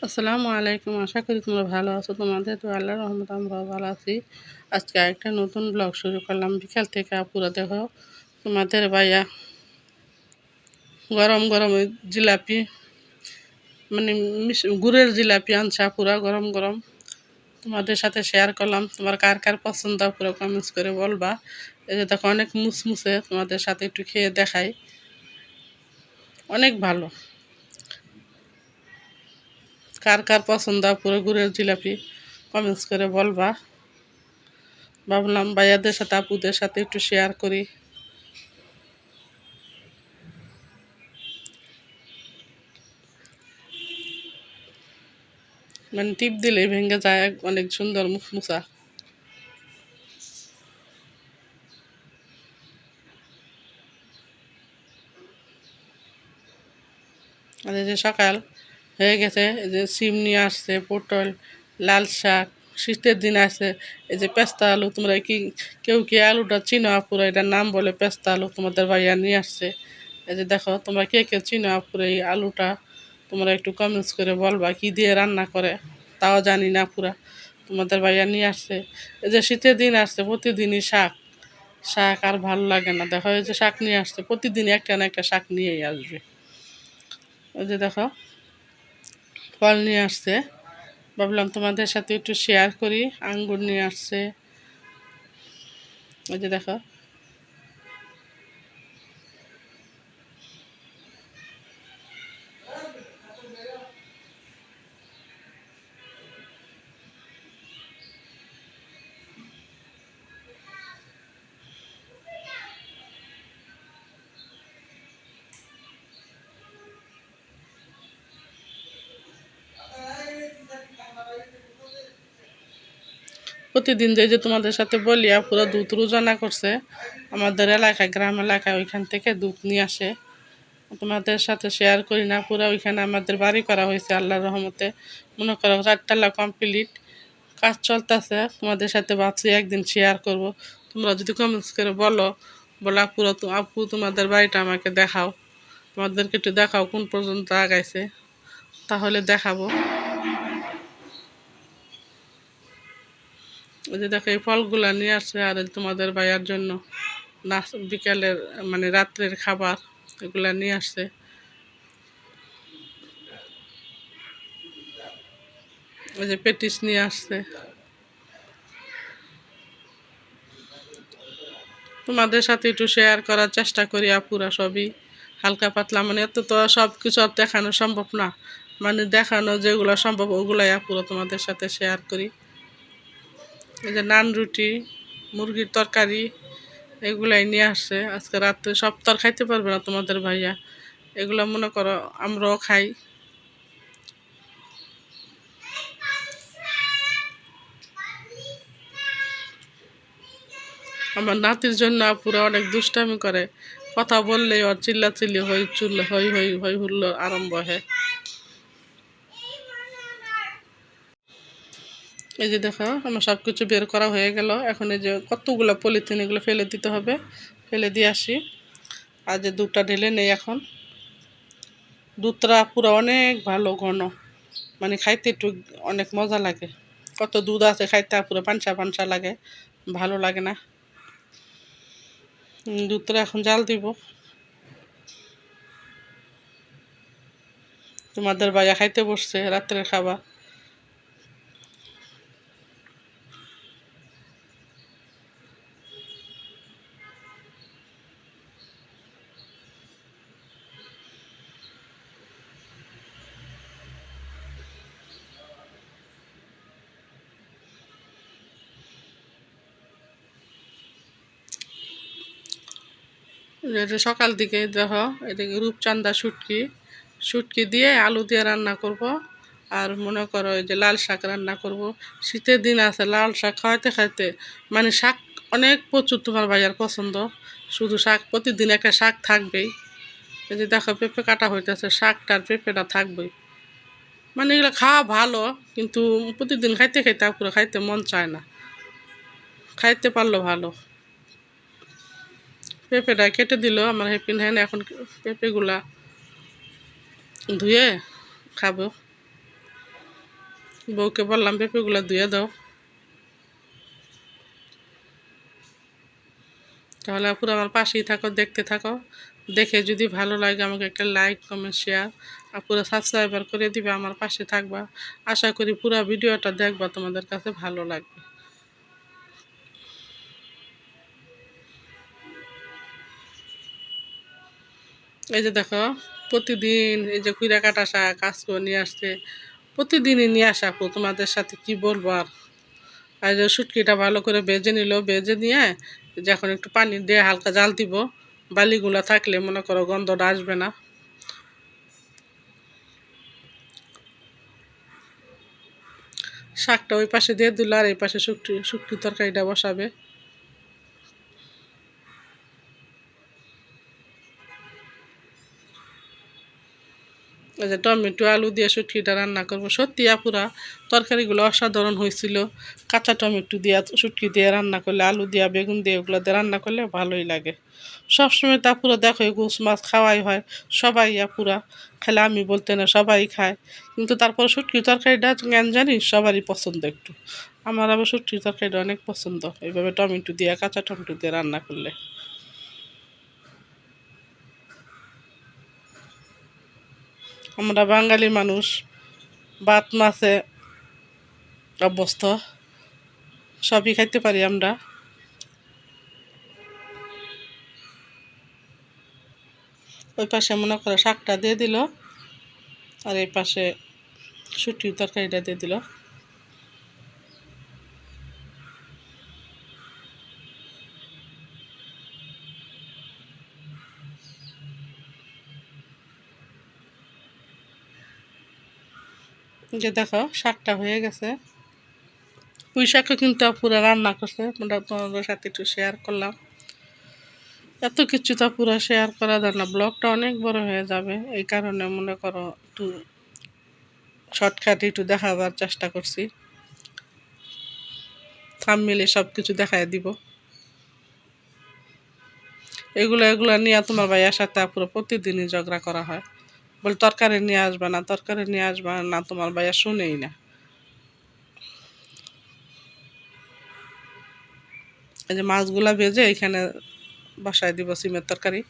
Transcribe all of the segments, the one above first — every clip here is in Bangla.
আসসালামু আলাইকুম। আশা করি তোমরা ভালো আছো। তোমাদের তো আল্লাহর রহমতে আমরাও ভালো আছি। আজকে একটা নতুন ব্লগ শুরু করলাম বিকাল থেকে। আপুরা দেখো, তোমাদের ভাইয়া গরম গরম ওই জিলাপি, মানে গুড়ের জিলাপি আনছে আপুরা, গরম গরম। তোমাদের সাথে শেয়ার করলাম। তোমার কার কার পছন্দ আপুরা কমেন্টস করে বলবা। এই যে দেখো, অনেক মুসমুসে, তোমাদের সাথে একটু খেয়ে দেখাই। অনেক ভালো। কার কার পছন্দ আপুরা গুড়ের জিলাপি কমেন্টস করে বলবা। ভাবলাম ভাইয়াদের সাথে আপুদের সাথে একটু শেয়ার করি। মানে টিপ দিলেই ভেঙে যায়, অনেক সুন্দর মুখমুচা। আর এই যে সকাল হয়ে গেছে, এই যে সিম নিয়ে আসছে, পটল, লাল শাক, শীতের দিন আছে। এই যে পেস্তা আলু, তোমরা কি কেউ কি আলুটা চিনো আপুরা? এটার নাম বলে পেস্তা আলু, তোমাদের ভাইয়া নিয়ে আসছে। এই যে দেখো, তোমরা কে কে চিনো আপুরা এই আলুটা? তোমরা একটু কমেন্টস করে বলবা কি দিয়ে রান্না করে, তাও জানি না পুরা। তোমাদের ভাইয়া নিয়ে আসছে। এই যে শীতের দিন আসছে, প্রতিদিনই শাক। শাক আর ভালো লাগে না। দেখো, এই যে শাক নিয়ে আসছে, প্রতিদিন একটা না একটা শাক নিয়েই আসবে। ওই যে দেখো, ফল নিয়ে আসছে। ভাবলাম তোমাদের সাথে একটু শেয়ার করি। আঙ্গুর নিয়ে আসছে। ওই যে দেখো, প্রতিদিন যে তোমাদের সাথে বলি, পুরো দুধ রোজানা করছে আমাদের এলাকায়, গ্রাম এলাকায়, ওইখান থেকে দুধ নিয়ে আসে। তোমাদের সাথে শেয়ার করি না পুরো। ওইখানে আমাদের বাড়ি করা হয়েছে আল্লাহর রহমতে। মনে করো 4 তলা কমপ্লিট, কাজ চলতেছে। তোমাদের সাথে ভাবছি একদিন শেয়ার করব। তোমরা যদি কমেন্টস করে বলো, বলো আপুরা, আপু তোমাদের বাড়িটা আমাকে দেখাও, তোমাদেরকে একটু দেখাও কোন পর্যন্ত আগাইছে, তাহলে দেখাবো। ওই যে দেখো, এই ফলগুলা নিয়ে আসছে। আর এই তোমাদের ভাইয়ার জন্য বিকালের, মানে রাত্রের খাবার, এগুলা নিয়ে আসছে। ওই যে পেটিস নিয়ে আসছে। তোমাদের সাথে একটু শেয়ার করার চেষ্টা করি আপুরা, সবই হালকা পাতলা। মানে এত তো সব কিছু আর দেখানো সম্ভব না। মানে দেখানো যেগুলো সম্ভব ওগুলাই আপুরা তোমাদের সাথে শেয়ার করি। এই যে নান, রুটি, মুরগির তরকারি, এগুলাই নিয়ে আসছে। আজকে রাত্রে সব তো আর খাইতে পারবে না তোমাদের ভাইয়া। এগুলো মনে করো আমরাও খাই। আমার নাতির জন্য আপুরা অনেক দুষ্টামি করে। কথা বললেই ওর চিল্লাচিল্লি হই হুল্লো আরম্ভ হয়। এই যে দেখো, আমার সব কিছু বের করা হয়ে গেল। এখন এই যে কতগুলো পলিথিন, এগুলো ফেলে দিতে হবে। ফেলে দিয়ে আসি। আর যে দুধটা ঢেলে নেই এখন। দুধটা পুরো অনেক ভালো, ঘন। মানে খাইতে একটু অনেক মজা লাগে। কত দুধ আছে, খাইতে পুরো পানসা পানসা লাগে, ভালো লাগে না। দুধটা এখন জাল দিব। তোমাদের ভাইয়া খাইতে বসছে রাত্রের খাবার। এটা সকাল দিকে দেখো, এদিকে রূপচাঁদা শুটকি, শুটকি দিয়ে আলু দিয়ে রান্না করব। আর মনে করো এই যে লাল শাক রান্না করব। শীতের দিন আছে, লাল শাক খাইতে খাইতে মানে শাক অনেক প্রচুর তোমার ভাইয়ার পছন্দ। শুধু শাক, প্রতিদিন একটা শাক থাকবেই। এই যে দেখো, পেঁপে কাটা হইতেছে, শাকটার পেঁপেটা থাকবেই। মানে এগুলো খাওয়া ভালো, কিন্তু প্রতিদিন খাইতে খাইতে পুরো খাইতে মন চায় না। খাইতে পারলো ভালো। পেঁপেটা কেটে দিল আমার হেপিন হ্যান। এখন পেঁপেগুলা ধুয়ে খাবো। বউকে বললাম পেঁপেগুলো ধুয়ে দাও। তাহলে পুরো আমার পাশেই থাকো, দেখতে থাকো। দেখে যদি ভালো লাগে আমাকে একটা লাইক কমেন্ট শেয়ার আর পুরো সাবস্ক্রাইবার করে দিবে, আমার পাশে থাকবা। আশা করি পুরো ভিডিওটা দেখবা, তোমাদের কাছে ভালো লাগবে। এই যে দেখো, প্রতিদিন এই যে কুইরা কাটা শাক কাজ করে নিয়ে আসছে, প্রতিদিনই নিয়ে আসা আপু, তোমাদের সাথে কি বলবো আর। আর যে শুটকিটা ভালো করে ভেজে নিল, ভেজে নিয়ে যখন একটু পানি দিয়ে হালকা জাল দিব, বালিগুলো থাকলে মনে করো গন্ধটা আসবে না। শাকটা ওই পাশে দিয়ে দিল আর এই পাশে শুটকি তরকারিটা বসাবে। এই যে টমেটো আলু দিয়ে শুটকিটা রান্না করবো। সত্যি আপুরা তরকারিগুলো অসাধারণ হয়েছিল। কাঁচা টমেটো দিয়ে শুটকি দিয়ে রান্না করলে, আলু দিয়া বেগুন দিয়ে ওগুলো দিয়ে রান্না করলে ভালোই লাগে। সবসময় তো আপুরা দেখো গোস মাছ খাওয়াই হয়, সবাই আপুরা, খালি আমি বলতে না, সবাই খায়। কিন্তু তারপর শুটকি তরকারিটা কেন জানি সবারই পছন্দ একটু। আমার আবার শুটকি তরকারিটা অনেক পছন্দ, এইভাবে টমেটো দিয়ে কাঁচা টমেটো দিয়ে রান্না করলে। আমরা বাঙালি মানুষ, ভাত মাছে অভ্যস্ত, সবই খাইতে পারি আমরা। ওই পাশে মনে করে শাকটা দিয়ে দিল আর এই পাশে শুটকির তরকারিটা দিয়ে দিল। যে দেখো শাকটা হয়ে গেছে। পুঁই শাকও কিন্তু পুরো রান্না করছে, তোমাদের সাথে একটু শেয়ার করলাম। এত কিছু তো পুরো শেয়ার করা যায় না, ব্লগটা অনেক বড় হয়ে যাবে, এই কারণে মনে করো একটু শর্টকাটে একটু দেখাবার চেষ্টা করছি। থাম্বনেইলে সব কিছু দেখায় দিব। এগুলো নিয়ে তোমার ভাইয়ার সাথে পুরো প্রতিদিনই ঝগড়া করা হয়। বলে তরকারি নিয়ে আসবে না, তরকারি নিয়ে আসবে না, তোমার ভাইয়া শুনেই না। এই যে মাছগুলা ভেজে এখানে বসায় দিব সিমের তরকারি।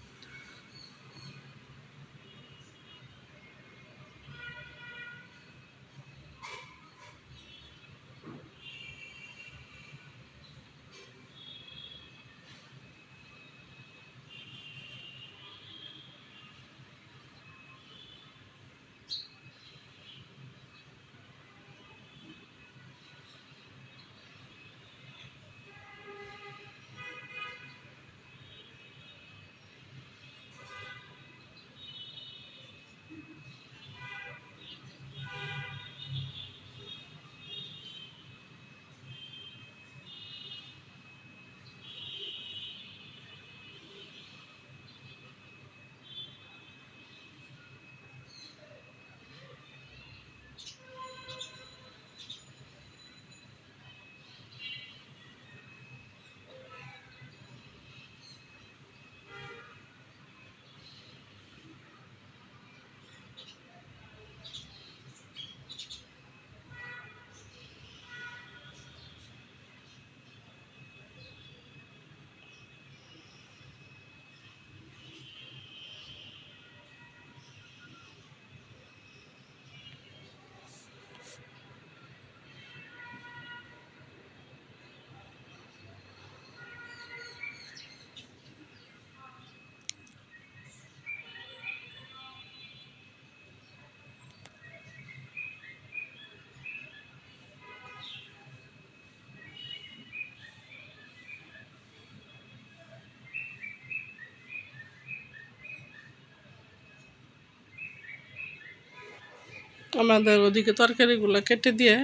আমাদের ওদিকে তরকারিগুলো কেটে দিয়ে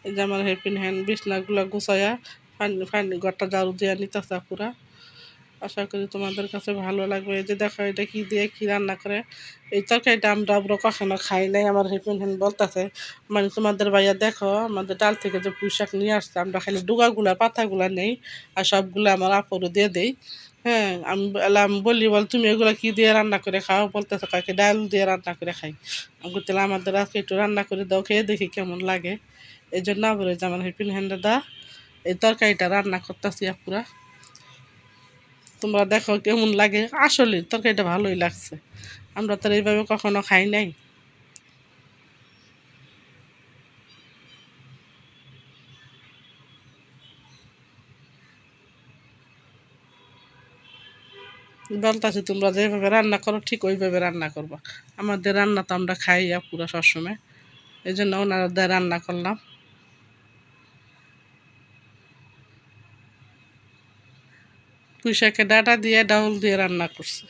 এই যে আমার হেল্পিং হ্যান্ড বিছনাগুলো গুছাইয়া পানি পানি ঘরটা ঝাড়ু দিয়ে নিতেছে পুরা। আশা করি তোমাদের কাছে ভালো লাগবে। এই যে দেখো এটা কি দিয়ে কি রান্না করে। এই তরকারিটা আমরা কখনো খাই নাই, আমার হেল্পিং হ্যান্ড বলতেছে মানে তোমাদের ভাইয়া দেখো আমাদের ডাল থেকে যে পুঁই শাক নিয়ে আসছে, আমরা খালি ডুগাগুলা পাতাগুলা নেই আর সবগুলো আমার আপুরও দিয়ে দেই। হ্যাঁ, আমি বলি বল তুমি এগুলো কি দিয়ে রান্না করে খাও, বলতেছে কাকে ডাল দিয়ে রান্না করে খাই। আমি বলছিলাম আমাদের আজকে একটু রান্না করে দাও, খেয়ে দেখি কেমন লাগে। এই জন্য আবার ওই যে আমার হেল্পিং হ্যান্ডে দা এই তরকারিটা রান্না করতেছি আপুরা। তোমরা দেখো কেমন লাগে, আসলে তরকারিটা ভালোই লাগছে, আমরা তো এইভাবে কখনো খাই নাই। বলতাছি তোমরা যেভাবে রান্না করো ঠিক ওইভাবে রান্না করবা। আমাদের রান্না তো আমরা খাই পুরো সবসময়, এই জন্য ওনাদের রান্না করলাম। পুঁই শাকের ডাঁটা দিয়ে ডাউল দিয়ে রান্না করছি।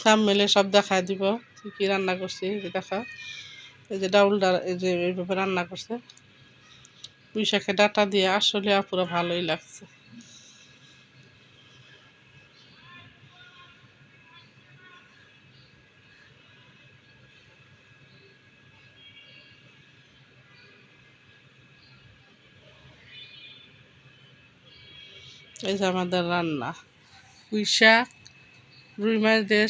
সব মিলে সব দেখায় দিব কী কী রান্না করছি, এই যে দেখা, এই যে ডাউলটা এই যে এইভাবে রান্না করছে পুঁই শাকের ডাঁটা দিয়ে, আসলে পুরো ভালোই লাগছে। এই যে আমাদের রান্না পুঁই শাক, রুই মাছ দিয়ে